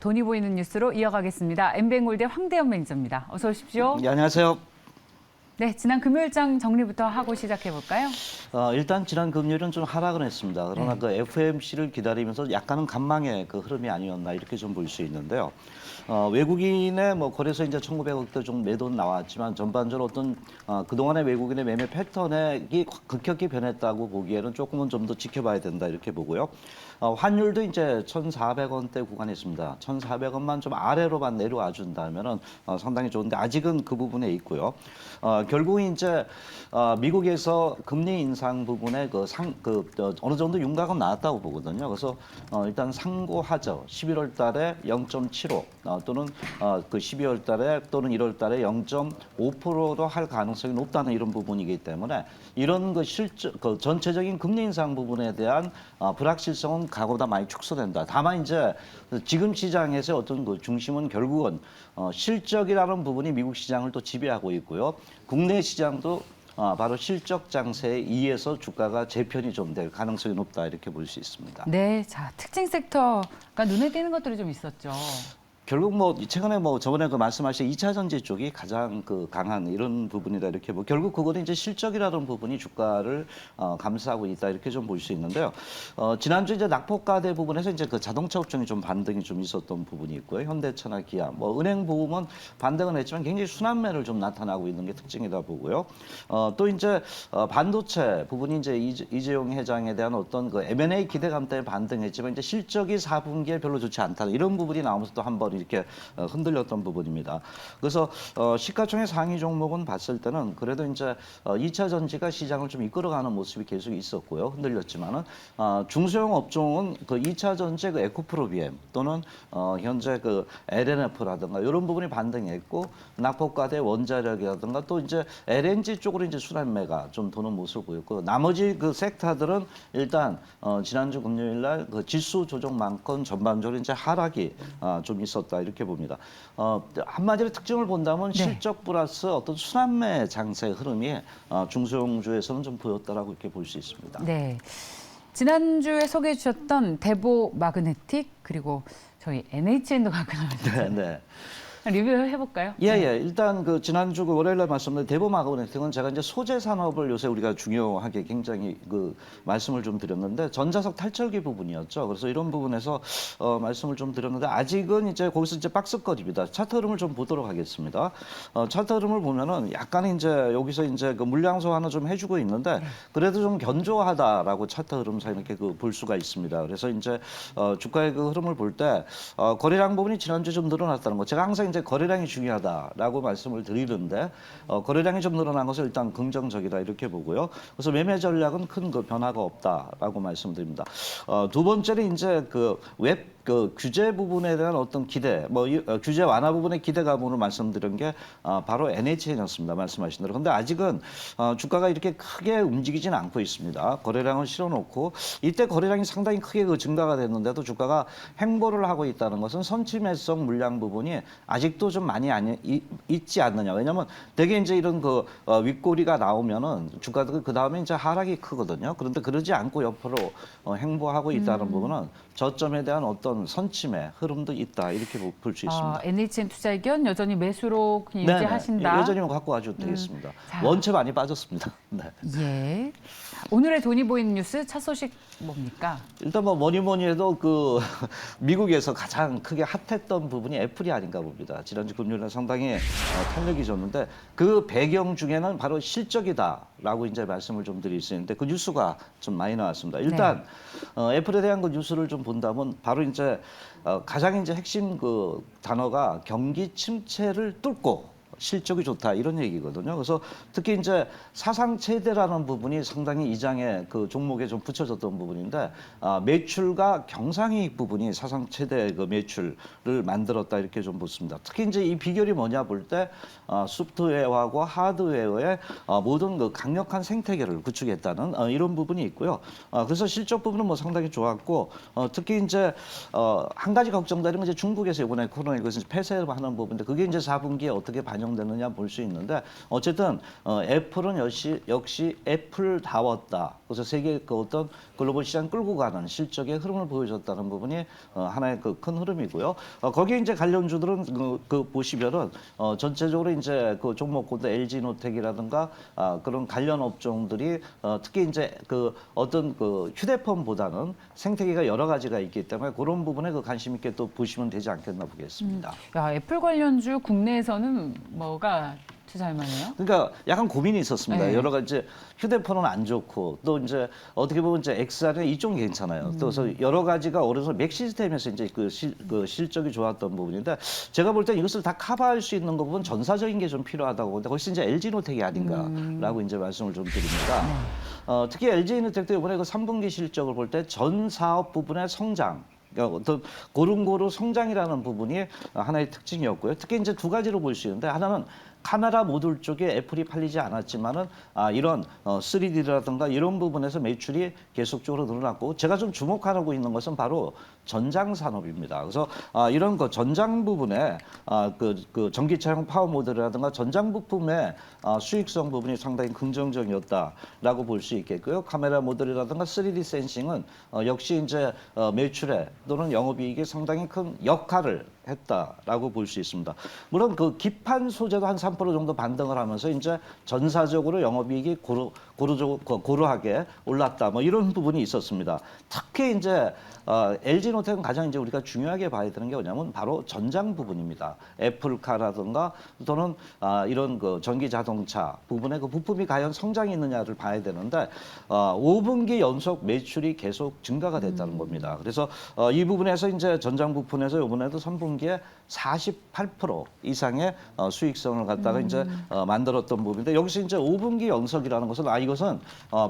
돈이 보이는 뉴스로 이어가겠습니다. 엠뱅골대 황대현 매니저입니다. 어서 오십시오. 네, 안녕하세요. 네, 지난 금요일장 정리부터 하고 시작해 볼까요? 일단 지난 금요일은 좀 하락을 했습니다. 그러나 네. 그 FOMC를 기다리면서 약간은 간망의 그 흐름이 아니었나 이렇게 좀 볼 수 있는데요. 외국인의 뭐 거래소 이제 1,900억대 좀 매도 나왔지만 전반적으로 어떤 그동안의 외국인의 매매 패턴이 급격히 변했다고 보기에는 조금은 좀 더 지켜봐야 된다 이렇게 보고요. 환율도 이제 1,400원대 구간에 있습니다. 1,400원만 좀 아래로만 내려와 준다면은 상당히 좋은데 아직은 그 부분에 있고요. 결국 이제 미국에서 금리 인상 부분에 어느 정도 윤곽은 나왔다고 보거든요. 그래서 일단 상고하죠. 11월 달에 0.75 또는 그 12월 달에 또는 1월 달에 0.5%로 할 가능성이 높다는 이런 부분이기 때문에 이런 그 전체적인 금리 인상 부분에 대한 불확실성은 과거보다 많이 축소된다. 다만 이제 지금 시장에서 어떤 그 중심은 결국은 실적이라는 부분이 미국 시장을 또 지배하고 있고요. 국내 시장도 바로 실적 장세에 의해서 주가가 재편이 좀 될 가능성이 높다 이렇게 볼 수 있습니다. 네, 자 특징 섹터가 눈에 띄는 것들이 좀 있었죠. 결국 뭐 최근에 뭐 저번에 그 말씀하신 2차 전지 쪽이 가장 그 강한 이런 부분이다 이렇게 뭐 결국 그거는 이제 실적이라는 부분이 주가를 감싸고 있다 이렇게 좀 볼 수 있는데요. 지난주 이제 낙폭과대 부분에서 이제 그 자동차 업종이 좀 반등이 좀 있었던 부분이 있고요. 현대차나 기아, 뭐 은행 보험은 반등은 했지만 굉장히 순환매를 좀 나타나고 있는 게 특징이다 보고요. 또 이제 반도체 부분이 이제 이재용 회장에 대한 어떤 그 M&A 기대감 때문에 반등했지만 이제 실적이 4분기에 별로 좋지 않다 이런 부분이 나오면서 또 한 번 이렇게 흔들렸던 부분입니다. 그래서 시가총액 상위 종목은 봤을 때는 그래도 이제 2차 전지가 시장을 좀 이끌어가는 모습이 계속 있었고요. 흔들렸지만은 중소형 업종은 그 2차 전지 그 에코프로비엠 또는 현재 그 LNF라든가 이런 부분이 반등했고 낙폭과대 원자력이라든가 또 이제 LNG 쪽으로 이제 순환매가 좀 도는 모습을 보였고 나머지 그 섹터들은 일단 지난주 금요일날 그 지수 조정만큼 전반적으로 이제 하락이 좀 있었다 이렇게 봅니다. 한마디로 특징을 본다면 네. 실적 플러스 어떤 순환매 장세 흐름이 중소형주에서는 좀 보였다라고 이렇게 볼 수 있습니다. 네, 지난주에 소개해 주셨던 대보 마그네틱 그리고 저희 NHN도 가끔 네, 네. 리뷰해 볼까요? 예. 일단 그 지난주 그 월요일날 말씀드린 대보마그네틱은 제가 이제 소재 산업을 요새 우리가 중요하게 굉장히 그 말씀을 좀 드렸는데 전자석 탈철기 부분이었죠. 그래서 이런 부분에서 말씀을 좀 드렸는데 아직은 이제 거기서 이제 박스권입니다. 차트 흐름을 좀 보도록 하겠습니다. 차트 흐름을 보면은 약간 이제 여기서 이제 그 물량 소화는 좀 해주고 있는데 그래도 좀 견조하다라고 차트 흐름상 이렇게 그 볼 수가 있습니다. 그래서 이제 주가의 그 흐름을 볼 때 거래량 부분이 지난주 좀 늘어났다는 거. 제가 항상 이제 거래량이 중요하다라고 말씀을 드리는데 거래량이 좀 늘어난 것은 일단 긍정적이다 이렇게 보고요. 그래서 매매 전략은 큰 그 변화가 없다라고 말씀드립니다. 두 번째는 이제 그 규제 부분에 대한 어떤 기대, 규제 완화 부분의 기대감으로 말씀드린 게 바로 NHN이었습니다. 말씀하신 대로. 근데 아직은 주가가 이렇게 크게 움직이지는 않고 있습니다. 거래량을 실어놓고 이때 거래량이 상당히 크게 그 증가가 됐는데도 주가가 횡보를 하고 있다는 것은 선취매성 물량 부분이 아직도 좀 많이 있지 않느냐. 왜냐하면 대개 이제 이런 그 윗꼬리가 나오면은 주가도 그 다음에 이제 하락이 크거든요. 그런데 그러지 않고 옆으로 횡보하고 있다는 부분은 저점에 대한 어떤 선침의 흐름도 있다 이렇게 볼 수 있습니다. NHN 투자 의견 여전히 매수로 그냥 네네. 유지하신다. 여전히 갖고 가셔도 되겠습니다. 자. 원체 많이 빠졌습니다. 네. 예. 오늘의 돈이 보이는 뉴스 첫 소식 뭡니까? 일단 뭐 뭐니 해도 그 미국에서 가장 크게 핫했던 부분이 애플이 아닌가 봅니다. 지난주 금요일에 상당히 탄력이 줬는데 그 배경 중에는 바로 실적이다라고 이제 말씀을 좀 드릴 수 있는데 그 뉴스가 좀 많이 나왔습니다. 일단 애플에 대한 그 뉴스를 좀 본다면 바로 이제 가장 이제 핵심 그 단어가 경기 침체를 뚫고 실적이 좋다 이런 얘기거든요. 그래서 특히 이제 사상 최대라는 부분이 상당히 이 장에 그 종목에 좀 붙여졌던 부분인데 매출과 경상이익 부분이 사상 최대 그 매출을 만들었다 이렇게 좀 보습니다. 특히 이제 이 비결이 뭐냐 볼 때 소프트웨어하고 하드웨어의 모든 그 강력한 생태계를 구축했다는 이런 부분이 있고요. 그래서 실적 부분은 뭐 상당히 좋았고 특히 이제 한 가지 걱정되는 건 이제 중국에서 이번에 코로나19에서 폐쇄하는 부분인데 그게 이제 4분기에 어떻게 반영 반영됐느냐 볼 수 있는데 어쨌든 애플은 역시 애플다웠다. 그래서 세계 그 어떤 글로벌 시장 끌고 가는 실적의 흐름을 보여줬다는 부분이 하나의 그 큰 흐름이고요. 거기에 이제 관련주들은 그 보시면은 전체적으로 이제 그 종목군도 LG노텍이라든가 그런 관련 업종들이 특히 이제 그 어떤 그 휴대폰보다는 생태계가 여러 가지가 있기 때문에 그런 부분에 그 관심 있게 또 보시면 되지 않겠나 보겠습니다. 야, 애플 관련주 국내에서는 뭐가 투자할 만해요? 그러니까 약간 고민이 있었습니다. 네. 여러 가지 휴대폰은 안 좋고 또 이제 어떻게 보면 이제 XR은 이쪽은 괜찮아요. 또 그래서 여러 가지가 어려서 맥 시스템에서 이제 그 실적이 좋았던 부분인데 제가 볼 때 이것을 다 커버할 수 있는 부분 전사적인 게 좀 필요하다고 보는데 훨씬 이제 LG노텍이 아닌가라고 이제 말씀을 좀 드립니다. 특히 LG노텍도 이번에 그 3분기 실적을 볼 때 전 사업 부분의 성장 그러니까 어떤 고루고루 성장이라는 부분이 하나의 특징이었고요. 특히 이제 두 가지로 볼 수 있는데 하나는 카메라 모듈 쪽에 애플이 팔리지 않았지만은 이런 3D라든가 이런 부분에서 매출이 계속적으로 늘어났고 제가 좀 주목하고 있는 것은 바로 전장 산업입니다. 그래서 이런 그 전장 부분에 그 전기차용 파워 모듈이라든가 전장 부품의 수익성 부분이 상당히 긍정적이었다라고 볼 수 있겠고요. 카메라 모듈이라든가 3D 센싱은 역시 이제 매출에 또는 영업이익에 상당히 큰 역할을 했다라고 볼 수 있습니다. 물론 그 기판 소재도 한 3% 정도 반등을 하면서 이제 전사적으로 영업이익이 고루하게 올랐다. 뭐 이런 부분이 있었습니다. 특히 이제 LG노텍은 가장 이제 우리가 중요하게 봐야 되는 게 뭐냐면 바로 전장 부분입니다. 애플카라든가 또는 이런 그 전기 자동차 부분의 그 부품이 과연 성장이 있느냐를 봐야 되는데 5분기 연속 매출이 계속 증가가 됐다는 겁니다. 그래서 이 부분에서 이제 전장 부품에서 이번에도 3분기에 48% 이상의 수익성을 갖다가 이제 만들었던 부분인데 여기서 이제 5분기 연속이라는 것은 이것은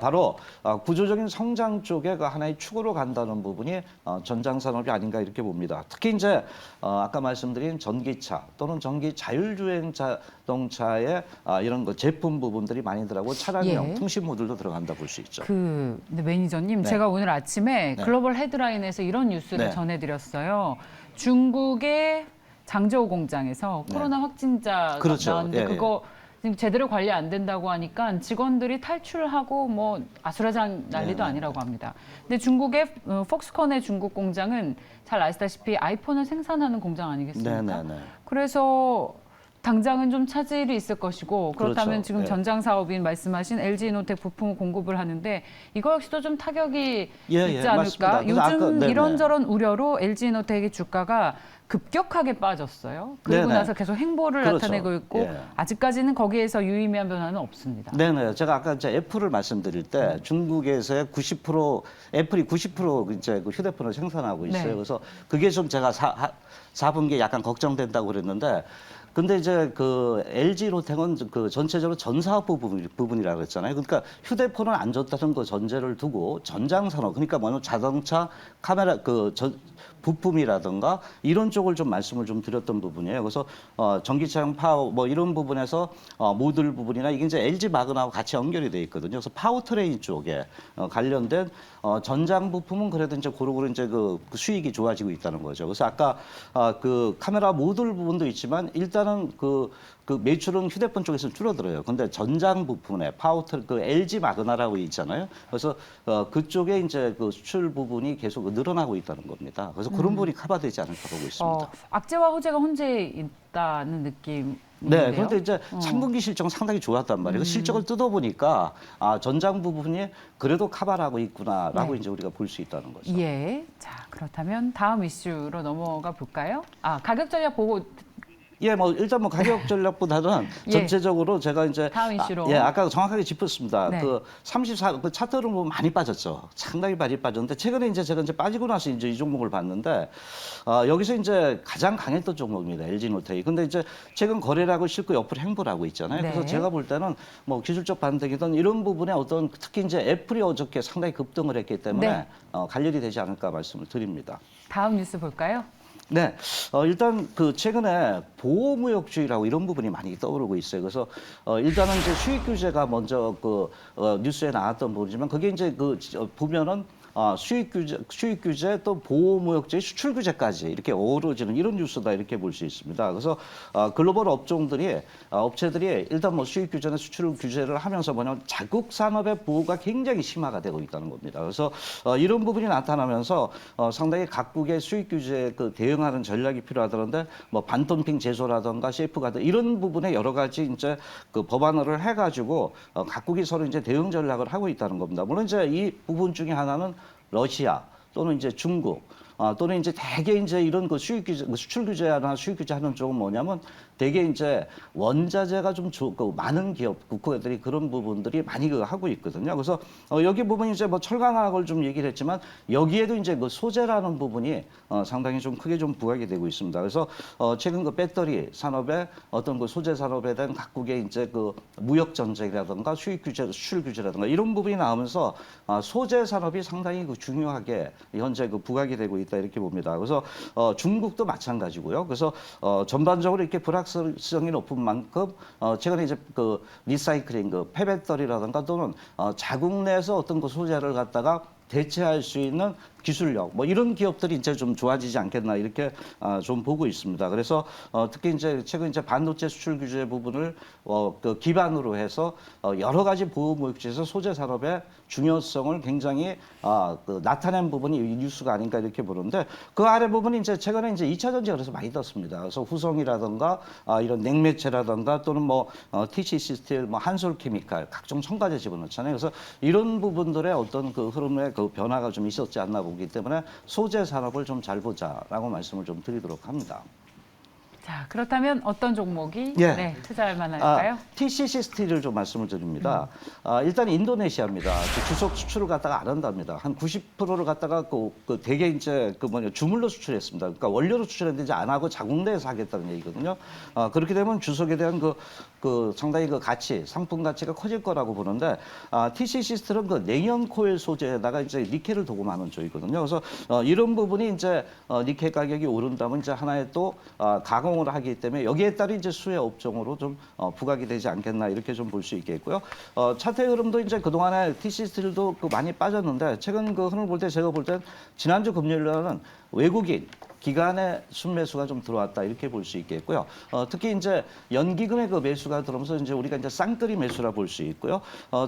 바로 구조적인 성장 쪽에 그 하나의 축으로 간다는 부분이 전장 산업이 아닌가 이렇게 봅니다. 특히 이제 아까 말씀드린 전기차 또는 전기 자율주행 자동차의 이런 그 제품 부분들이 많이 들어가고 차량용 예. 통신 모듈도 들어간다 볼 수 있죠. 근데 매니저님, 네. 제가 오늘 아침에 네. 글로벌 헤드라인에서 이런 뉴스를 네. 전해드렸어요. 중국의 장저우 공장에서 네. 코로나 확진자가 그렇죠. 나왔는데 예, 예. 그거 지금 제대로 관리 안 된다고 하니까 직원들이 탈출하고 뭐 아수라장 난리도 네. 아니라고 합니다. 근데 중국의 폭스컨의 중국 공장은 잘 아시다시피 아이폰을 생산하는 공장 아니겠습니까? 네네네. 그래서 당장은 좀 차질이 있을 것이고 그렇다면 그렇죠. 지금 예. 전장 사업인 말씀하신 LG노텍 부품 공급을 하는데 이거 역시도 좀 타격이 예, 있지 예, 맞습니다. 않을까? 그래서 요즘 아까, 네네. 이런저런 우려로 LG노텍의 주가가 급격하게 빠졌어요. 그리고 네네. 나서 계속 행보를 그렇죠. 나타내고 있고 예. 아직까지는 거기에서 유의미한 변화는 없습니다. 네네. 제가 아까 이제 애플을 말씀드릴 때 중국에서의 90% 애플이 90% 이제 그 휴대폰을 생산하고 있어요. 네. 그래서 그게 좀 제가 4분기에 약간 걱정된다고 그랬는데 근데 이제 그 LG노텍은 그 전체적으로 전사업 부분이라고 했잖아요. 그러니까 휴대폰은 안 좋다는 그 전제를 두고 전장 산업 그러니까 뭐냐면 자동차 카메라 부품이라든가 이런 쪽을 좀 말씀을 좀 드렸던 부분이에요. 그래서 전기차용 파워 뭐 이런 부분에서 모듈 부분이나 이게 이제 LG 마그나하고 같이 연결이 돼 있거든요. 그래서 파워트레인 쪽에 관련된 전장 부품은 그래도 이제 고루고루 이제 그 수익이 좋아지고 있다는 거죠. 그래서 아까 그 카메라 모듈 부분도 있지만 일단은 그 매출은 휴대폰 쪽에서 줄어들어요. 근데 전장 부분에 그 LG 마그나라고 있잖아요. 그래서 그쪽에 이제 그 수출 부분이 계속 늘어나고 있다는 겁니다. 그래서 그런 부분이 커버되지 않을까 보고 있습니다. 악재와 호재가 혼재 있다는 느낌. 네, 그런데 이제 3분기 실적은 상당히 좋았단 말이에요. 그 실적을 뜯어보니까 전장 부분이 그래도 커버하고 있구나라고 네. 이제 우리가 볼 수 있다는 거죠. 예. 자, 그렇다면 다음 이슈로 넘어가 볼까요? 가격 전략 보고 예, 뭐 일단 뭐 가격 전략보다는 예. 전체적으로 제가 이제 다음 이슈로. 아까 정확하게 짚었습니다. 네. 그 차트를 보면 많이 빠졌죠. 상당히 많이 빠졌는데 최근에 이제 제가 이제 빠지고 나서 이제 이 종목을 봤는데 여기서 이제 가장 강했던 종목입니다. LG노텍이. 근데 이제 최근 거래량을 싣고 옆으로 행보를 하고 있잖아요. 네. 그래서 제가 볼 때는 뭐 기술적 반등이든 이런 부분에 어떤 특히 이제 애플이 어저께 상당히 급등을 했기 때문에 네. 관련이 되지 않을까 말씀을 드립니다. 다음 뉴스 볼까요? 네, 일단 그 최근에 보호무역주의라고 이런 부분이 많이 떠오르고 있어요. 그래서 일단은 이제 수익 규제가 먼저 그 뉴스에 나왔던 부분이지만 그게 이제 보면은 수입 규제 또 보호무역제 수출 규제까지 이렇게 어우러지는 이런 뉴스다 이렇게 볼 수 있습니다. 그래서 글로벌 업체들이 일단 뭐 수입 규제나 수출 규제를 하면서 뭐냐면 자국 산업의 보호가 굉장히 심화가 되고 있다는 겁니다. 그래서 이런 부분이 나타나면서 상당히 각국의 수입 규제에 대응하는 전략이 필요하다는데 뭐 반덤핑 제소라든가 세이프가드 이런 부분에 여러 가지 이제 그 법안을 해가지고 각국이 서로 이제 대응 전략을 하고 있다는 겁니다. 물론 이제 이 부분 중에 하나는 러시아 또는 이제 중국 또는 이제 대개 이제 이런 그 수입 규제, 수출 규제나 수입 규제 하는 쪽은 뭐냐면 대개 이제 원자재가 좀 많은 기업, 국가들이 그런 부분들이 많이 하고 있거든요. 그래서 여기 부분이 이제 뭐 철강학을 좀 얘기를 했지만 여기에도 이제 그 소재라는 부분이 상당히 좀 크게 좀 부각이 되고 있습니다. 그래서 최근 그 배터리 산업의 어떤 그 소재 산업에 대한 각국의 이제 그 무역 전쟁이라든가 수입 규제, 수출 규제라든가 이런 부분이 나오면서 소재 산업이 상당히 그 중요하게 현재 그 부각이 되고 있다 이렇게 봅니다. 그래서 중국도 마찬가지고요. 그래서 전반적으로 이렇게 불확실성이 높은 만큼 최근에 이제 그 리사이클링, 그 폐배터리라든가 또는 자국 내에서 어떤 그 소재를 갖다가 대체할 수 있는 기술력 뭐 이런 기업들이 이제 좀 좋아지지 않겠나 이렇게 좀 보고 있습니다. 그래서 특히 이제 최근 이제 반도체 수출 규제 부분을 그 기반으로 해서 여러 가지 보호무역지에서 소재 산업의 중요성을 굉장히 그 나타낸 부분이 이 뉴스가 아닌가 이렇게 보는데 그 아래 부분이 이제 최근에 이제 2차 전지가 그래서 많이 떴습니다. 그래서 후성이라든가 이런 냉매체라든가 또는 뭐 TCC 스틸, 뭐 한솔케미칼 각종 첨가제 집어넣잖아요. 그래서 이런 부분들의 어떤 그 흐름의 그 변화가 좀 있었지 않나 보기 때문에 소재 산업을 좀 잘 보자라고 말씀을 좀 드리도록 합니다. 자, 그렇다면 어떤 종목이 예. 네, 투자할 만할까요? TCC 스틸을 좀 말씀을 드립니다. 일단 인도네시아입니다. 주석 수출을 갖다가 안 한답니다. 한 90%를 갖다가 그 대개 이제 그 뭐냐 주물로 수출했습니다. 그러니까 원료로 수출했는데 이제 안 하고 자국 내에서 하겠다는 얘기거든요. 그렇게 되면 주석에 대한 그 상당히 그 가치, 상품 가치가 커질 거라고 보는데 TCC 스틸은 그 냉연 코일 소재에다가 이제 니켈을 도금하는 쪽이거든요. 그래서 이런 부분이 이제 니켈 가격이 오른다면 이제 하나의 또 가공을 하기 때문에 여기에 따른 이제 수혜 업종으로 좀 부각이 되지 않겠나 이렇게 좀 볼 수 있겠고요. 차트의 흐름도 이제 그동안에 TCC 스틸도 많이 빠졌는데 최근 그 흐름을 볼 때 제가 볼 땐 지난주 금요일 날은 외국인 기관의 순매수가 좀 들어왔다 이렇게 볼 수 있겠고요. 특히 이제 연기금의 그 매수가 들어오면서 이제 우리가 이제 쌍끌이 매수라 볼 수 있고요.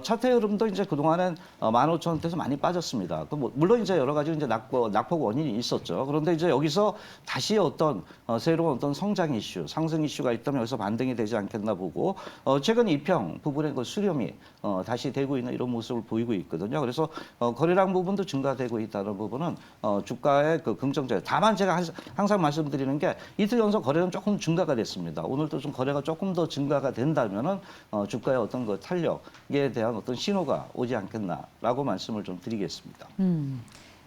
차트의 흐름도 이제 그동안엔 15,000원대에서 많이 빠졌습니다. 물론 이제 여러 가지 이제 낙폭 원인이 있었죠. 그런데 이제 여기서 다시 어떤 새로운 어떤 성장 이슈, 상승 이슈가 있다면 여기서 반등이 되지 않겠나 보고 최근 이평 부분의 그 수렴이 다시 되고 있는 이런 모습을 보이고 있거든요. 그래서 거래량 부분도 증가되고 있다는 부분은 주가의 그 긍정적. 다만 제가 항상 말씀드리는 게 이틀 연속 거래는 조금 증가가 됐습니다. 오늘도 좀 거래가 조금 더 증가가 된다면은 주가의 어떤 그 탄력에 대한 어떤 신호가 오지 않겠나라고 말씀을 좀 드리겠습니다.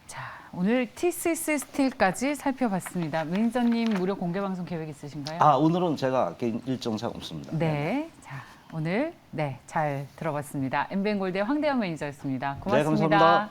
자, 오늘 TCC 스틸까지 살펴봤습니다. 매니저님 무료 공개 방송 계획 있으신가요? 오늘은 제가 개인 일정상 없습니다. 네. 자, 오늘 잘 들어봤습니다. 엠비엔골드의 황대현 매니저였습니다. 고맙습니다. 네, 감사합니다.